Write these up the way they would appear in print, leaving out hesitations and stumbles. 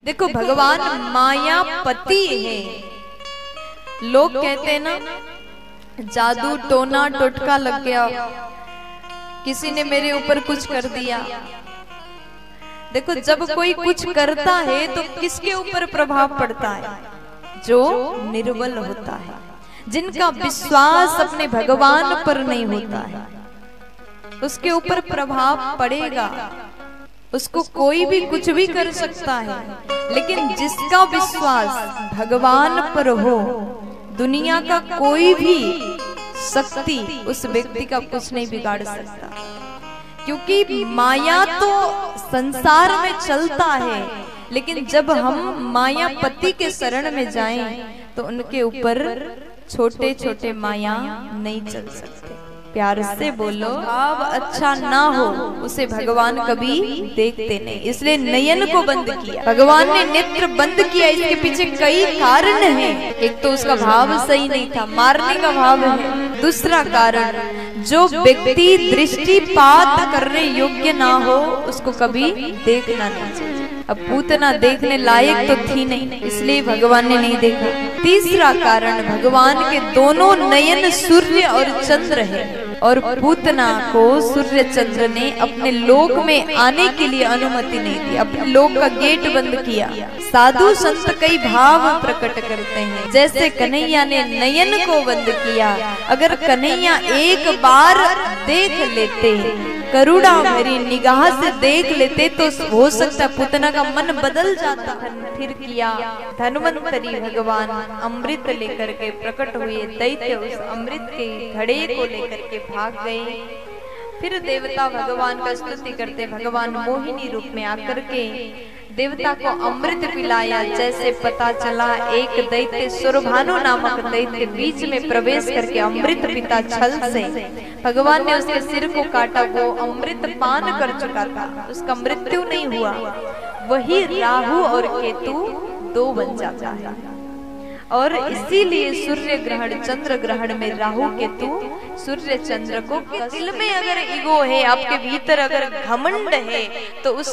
देखो भगवान मायापति है। लोग कहते हैं ना, जादू टोना टोटका लग गया, किसी ने मेरे ऊपर कुछ कर दिया। देखो जब कोई कुछ करता है तो किसके ऊपर प्रभाव पड़ता है? जो निर्बल होता है, जिनका विश्वास अपने भगवान पर नहीं होता है, उसके ऊपर प्रभाव पड़ेगा। उसको कोई भी कुछ भी कर सकता है, लेकिन जिसका विश्वास भगवान पर हो, दुनिया का कोई भी शक्ति उस व्यक्ति का कुछ नहीं बिगाड़ सकता। क्योंकि माया तो संसार में चलता है, लेकिन जब हम मायापति के शरण में जाएं तो उनके ऊपर छोटे छोटे माया नहीं चल सकते। प्यार से बोलो, भाव अच्छा ना हो उसे भगवान कभी देखते नहीं, इसलिए नयन को बंद किया। भगवान ने नेत्र बंद किया, इसके पीछे कई कारण हैं। एक तो उसका भाव सही नहीं था, मारने का भाव है। दूसरा कारण, जो व्यक्ति दृष्टिपात करने योग्य ना हो उसको कभी देखना नहीं चाहिए। अब पूतना देखने लायक तो थी नहीं, इसलिए भगवान ने नहीं देखा। तीसरा कारण, भगवान के दोनों नयन सूर्य और चंद्र है, और पूतना को सूर्य चंद्र ने अपने लोक में आने के लिए अनुमति नहीं दी, अपने लोक का गेट बंद किया। साधु संत कई भाव प्रकट करते हैं, जैसे कन्हैया ने नयन को बंद किया। अगर कन्हैया एक बार देख लेते, करुणा भरी निगाह से देख लेते, तो हो सकता पूतना का मन बदल जाता। फिर किया, धन्वंतरी भगवान अमृत लेकर के प्रकट हुए। दैत्य उस अमृत के घड़े को लेकर के भाग गए। फिर देवता भगवान का स्तुति करते, भगवान मोहिनी रूप में आकर के देवता को अमृत पिलाया। जैसे पता चला, एक दैत्य सुरभानु नामक दैत्य बीच में प्रवेश करके अमृत पिता छल से, भगवान ने उसके सिर को काटा। वो अमृत पान कर चुका था, उसका मृत्यु नहीं हुआ। वही राहु और केतु दो बन जाता है, और इसीलिए सूर्य ग्रहण चंद्र ग्रहण में राहु केतु सूर्य चंद्र को, दिल में अगर ईगो है, आपके भीतर अगर घमंड है, तो उस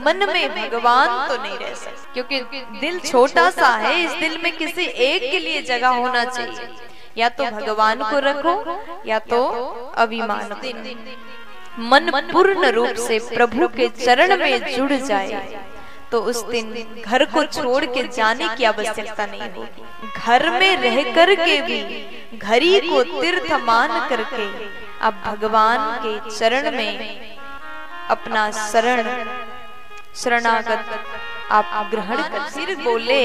मन में भगवान तो नहीं रह सकते। क्योंकि दिल छोटा सा है, इस दिल में किसी एक के लिए जगह होना चाहिए। या तो भगवान को रखो, या तो अभिमान। मन पूर्ण रूप से प्रभु के चरण में जुड़ जाए तो उस दिन घर को छोड़ के जाने की आवश्यकता नहीं होगी। घर में रह कर के भी घरी को तीर्थ मान करके आप भगवान के चरण में अपना शरणागत आप ग्रहण कर। फिर बोले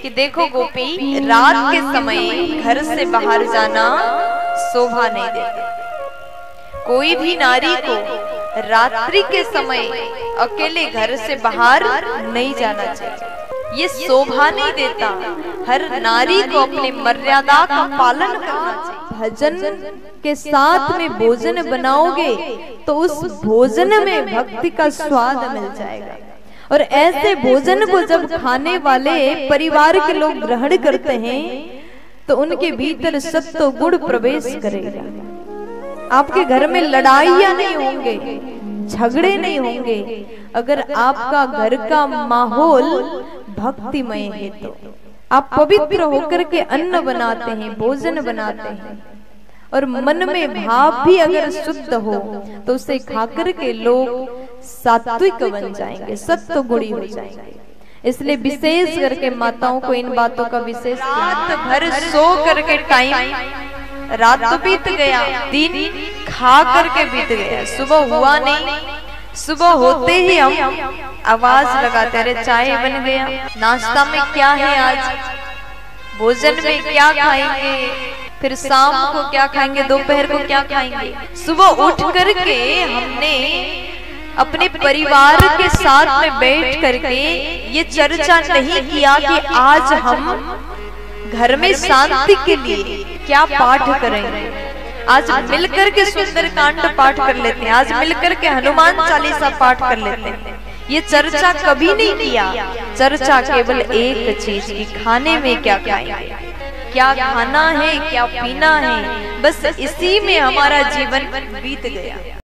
कि देखो गोपी, रात के समय घर से बाहर जाना शोभा नहीं देता। कोई भी नारी को रात्रि के समय अकेले घर से बाहर नहीं जाना चाहिए, ये शोभा नहीं देता। हर नारी को अपनी मर्यादा का पालन करना चाहिए। भजन के साथ में भोजन बनाओगे तो उस भोजन में भक्ति का स्वाद मिल जाएगा। और ऐसे भोजन को जब खाने वाले परिवार के लोग ग्रहण करते हैं तो उनके भीतर सत्व गुण प्रवेश करेगा। आपके घर में लड़ाइयां नहीं होंगे, झगड़े नहीं होंगे, अगर आपका घर का माहौल भक्तिमय है। तो आप पवित्र होकर के अन्न बनाते हैं, भोजन बनाते हैं, और मन में भाव भी अगर शुद्ध हो तो उसे खाकर के लोग सात्विक बन जाएंगे, सत्व गुणी हो जाएंगे। इसलिए विशेष करके माताओं को इन बातों का विशेष, रात भर सो करके टाइम, रात तो बीत गया, दिन खा करके बीत गया, सुबह हुआ नहीं। सुबह होते ही हम आवाज लगाते, अरे चाय बन गया, नाश्ता में क्या है आज, भोजन में क्या खाएंगे, फिर शाम को क्या खाएंगे, दोपहर को क्या खाएंगे। सुबह उठ करके हमने अपने परिवार के साथ में बैठ करके ये चर्चा नहीं किया कि आज हम घर में शांति के लिए क्या पाठ करेंगे। आज मिलकर के सुंदरकांड पाठ कर लेते हैं, आज मिलकर के हनुमान चालीसा पाठ कर लेते हैं। ये चर्चा कभी नहीं किया। चर्चा केवल एक चीज की, खाने में क्या खाएंगे, क्या खाना है, क्या पीना है, बस इसी में हमारा जीवन बीत गया।